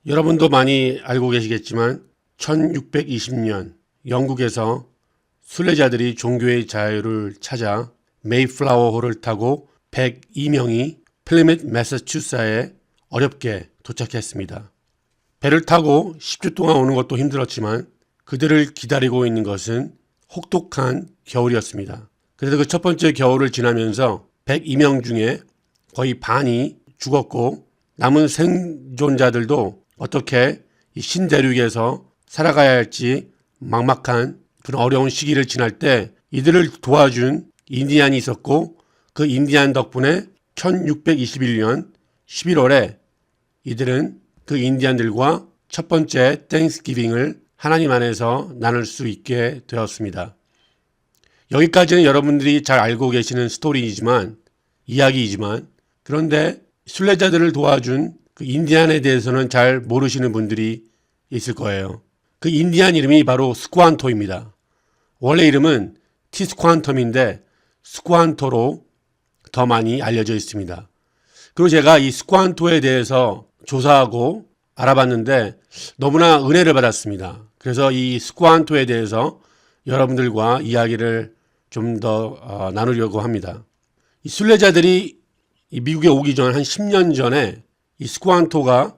여러분도 많이 알고 계시겠지만 1620년 영국에서 순례자들이 종교의 자유를 찾아 메이플라워호를 타고 102명이 플리밋 매사추세츠에 어렵게 도착했습니다. 배를 타고 10주 동안 오는 것도 힘들었지만 그들을 기다리고 있는 것은 혹독한 겨울이었습니다. 그래서 그 첫 번째 겨울을 지나면서 102명 중에 거의 반이 죽었고 남은 생존자들도 어떻게 이 신대륙에서 살아가야 할지 막막한 그런 어려운 시기를 지날 때 이들을 도와준 인디안이 있었고 그 인디안 덕분에 1621년 11월에 이들은 그 인디안들과 첫 번째 땡스기빙을 하나님 안에서 나눌 수 있게 되었습니다. 여기까지는 여러분들이 잘 알고 계시는 스토리이지만 이야기이지만 그런데 순례자들을 도와준 그 인디안에 대해서는 잘 모르시는 분들이 있을 거예요. 그 인디안 이름이 바로 스쿠안토입니다. 원래 이름은 티스쿠안텀인데 스쿠안토로 더 많이 알려져 있습니다. 그리고 제가 이 스쿠안토에 대해서 조사하고 알아봤는데 너무나 은혜를 받았습니다. 그래서 이 스쿠안토에 대해서 여러분들과 이야기를 좀 더 나누려고 합니다. 이 순례자들이 미국에 오기 전 한 10년 전에 이 스쿠안토가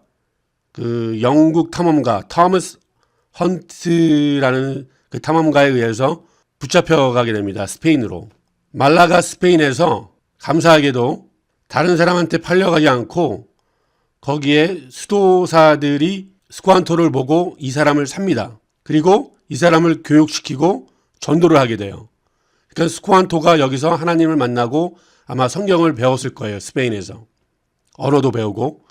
그 영국 탐험가 토머스 헌트라는 그 탐험가에 의해서 붙잡혀가게 됩니다. 스페인으로. 말라가 스페인에서 감사하게도 다른 사람한테 팔려가지 않고 거기에 수도사들이 스쿠안토를 보고 이 사람을 삽니다. 그리고 이 사람을 교육시키고 전도를 하게 돼요. 그러니까 스쿠안토가 여기서 하나님을 만나고 아마 성경을 배웠을 거예요. 스페인에서. 언어도 배우고.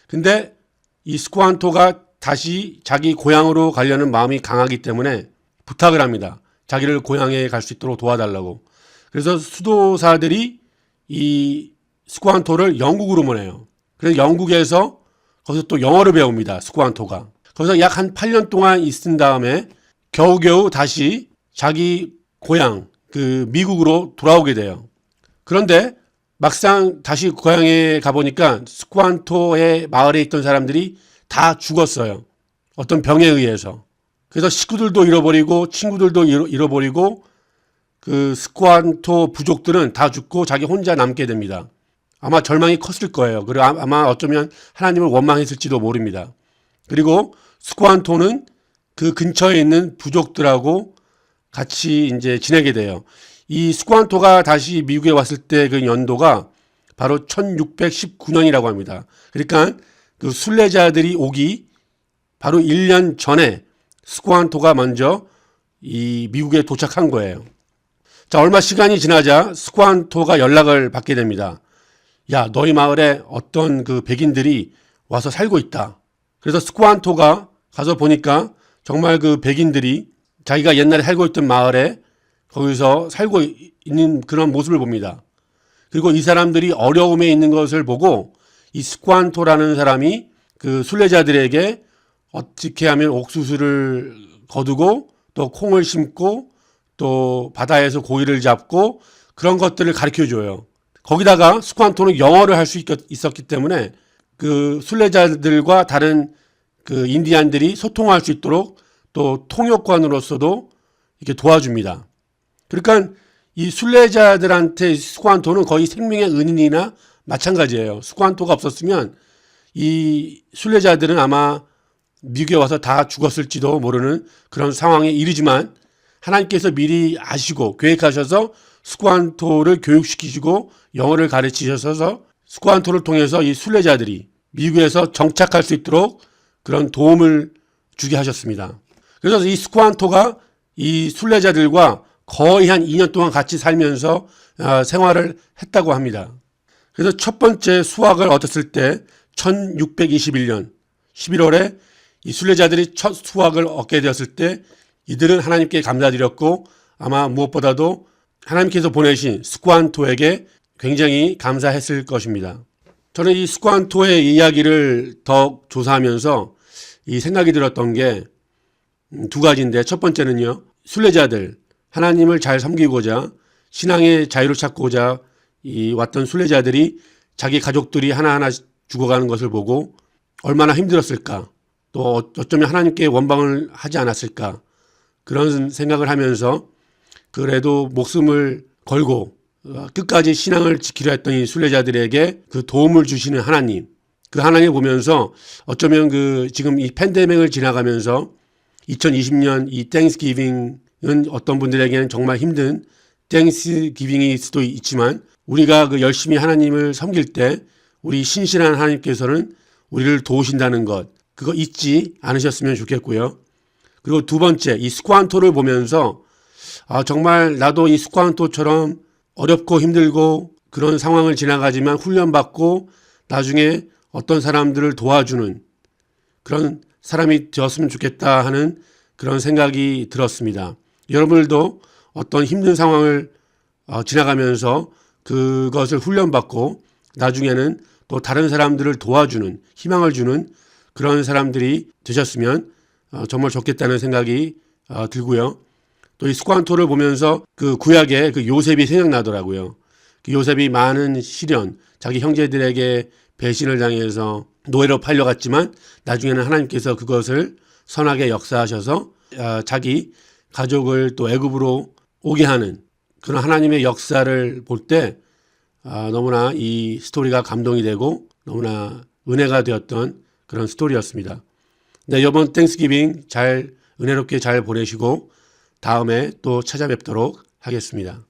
근데 이 스쿠안토가 다시 자기 고향으로 가려는 마음이 강하기 때문에 부탁을 합니다. 자기를 고향에 갈 수 있도록 도와달라고. 그래서 수도사들이 이 스쿠안토를 영국으로 보내요. 그래서 영국에서 거기서 또 영어를 배웁니다. 스쿠안토가. 거기서 약 한 8년 동안 있은 다음에 겨우겨우 다시 자기 고향, 그 미국으로 돌아오게 돼요. 그런데 막상 다시 고향에 가보니까 스쿠안토의 마을에 있던 사람들이 다 죽었어요. 어떤 병에 의해서. 그래서 식구들도 잃어버리고 친구들도 잃어버리고 그 스쿠안토 부족들은 다 죽고 자기 혼자 남게 됩니다. 아마 절망이 컸을 거예요. 그리고 아마 어쩌면 하나님을 원망했을지도 모릅니다. 그리고 스쿠안토는 그 근처에 있는 부족들하고 같이 이제 지내게 돼요. 이 스쿠안토가 다시 미국에 왔을 때 그 연도가 바로 1619년이라고 합니다. 그러니까 그 순례자들이 오기 바로 1년 전에 스쿠안토가 먼저 이 미국에 도착한 거예요. 자, 얼마 시간이 지나자 스쿠안토가 연락을 받게 됩니다. 야, 너희 마을에 어떤 그 백인들이 와서 살고 있다. 그래서 스쿠안토가 가서 보니까 정말 그 백인들이 자기가 옛날에 살고 있던 마을에 거기서 살고 있는 그런 모습을 봅니다. 그리고 이 사람들이 어려움에 있는 것을 보고 이 스쿠안토라는 사람이 그 순례자들에게 어떻게 하면 옥수수를 거두고 또 콩을 심고 또 바다에서 고기를 잡고 그런 것들을 가르쳐 줘요. 거기다가 스쿠안토는 영어를 할 수 있었기 때문에 그 순례자들과 다른 그 인디안들이 소통할 수 있도록 또 통역관으로서도 이렇게 도와줍니다. 그러니까 이 순례자들한테 스쿠안토는 거의 생명의 은인이나 마찬가지예요. 스쿠안토가 없었으면 이 순례자들은 아마 미국에 와서 다 죽었을지도 모르는 그런 상황에 이르지만 하나님께서 미리 아시고 계획하셔서 스쿠안토를 교육시키시고 영어를 가르치셔서 스쿠안토를 통해서 이 순례자들이 미국에서 정착할 수 있도록 그런 도움을 주게 하셨습니다. 그래서 이 스쿠안토가 이 순례자들과 거의 한 2년 동안 같이 살면서 생활을 했다고 합니다. 그래서 첫 번째 수확을 얻었을 때 1621년 11월에 이 순례자들이 첫 수확을 얻게 되었을 때 이들은 하나님께 감사드렸고 아마 무엇보다도 하나님께서 보내신 스쿠안토에게 굉장히 감사했을 것입니다. 저는 이 스쿠안토의 이야기를 더 조사하면서 이 생각이 들었던 게 두 가지인데 첫 번째는요. 순례자들, 하나님을 잘 섬기고자 신앙의 자유를 찾고자 왔던 순례자들이 자기 가족들이 하나하나 죽어가는 것을 보고 얼마나 힘들었을까. 또 어쩌면 하나님께 원방을 하지 않았을까 그런 생각을 하면서 그래도 목숨을 걸고 끝까지 신앙을 지키려 했던 이 순례자들에게 그 도움을 주시는 하나님, 그 하나님을 보면서 어쩌면 지금 이 팬데믹을 지나가면서 2020년 이 땡스기빙은 어떤 분들에게는 정말 힘든 땡스기빙일 수도 있지만 우리가 열심히 하나님을 섬길 때 우리 신실한 하나님께서는 우리를 도우신다는 것, 그거 잊지 않으셨으면 좋겠고요. 그리고 두 번째, 이 스쿠안토를 보면서 정말 나도 이 스쿠안토처럼 어렵고 힘들고 그런 상황을 지나가지만 훈련받고 나중에 어떤 사람들을 도와주는 그런 사람이 되었으면 좋겠다 하는 그런 생각이 들었습니다. 여러분들도 어떤 힘든 상황을 지나가면서 그것을 훈련받고 나중에는 또 다른 사람들을 도와주는 희망을 주는 그런 사람들이 되셨으면 정말 좋겠다는 생각이 들고요. 또 이 스쿠안토를 보면서 구약의 요셉이 생각나더라고요. 요셉이 많은 시련, 자기 형제들에게 배신을 당해서 노예로 팔려갔지만 나중에는 하나님께서 그것을 선하게 역사하셔서 자기 가족을 또 애굽으로 오게 하는 그런 하나님의 역사를 볼 때 너무나 이 스토리가 감동이 되고 너무나 은혜가 되었던 그런 스토리였습니다. 네, 이번 땡스기빙 은혜롭게 잘 보내시고 다음에 또 찾아뵙도록 하겠습니다.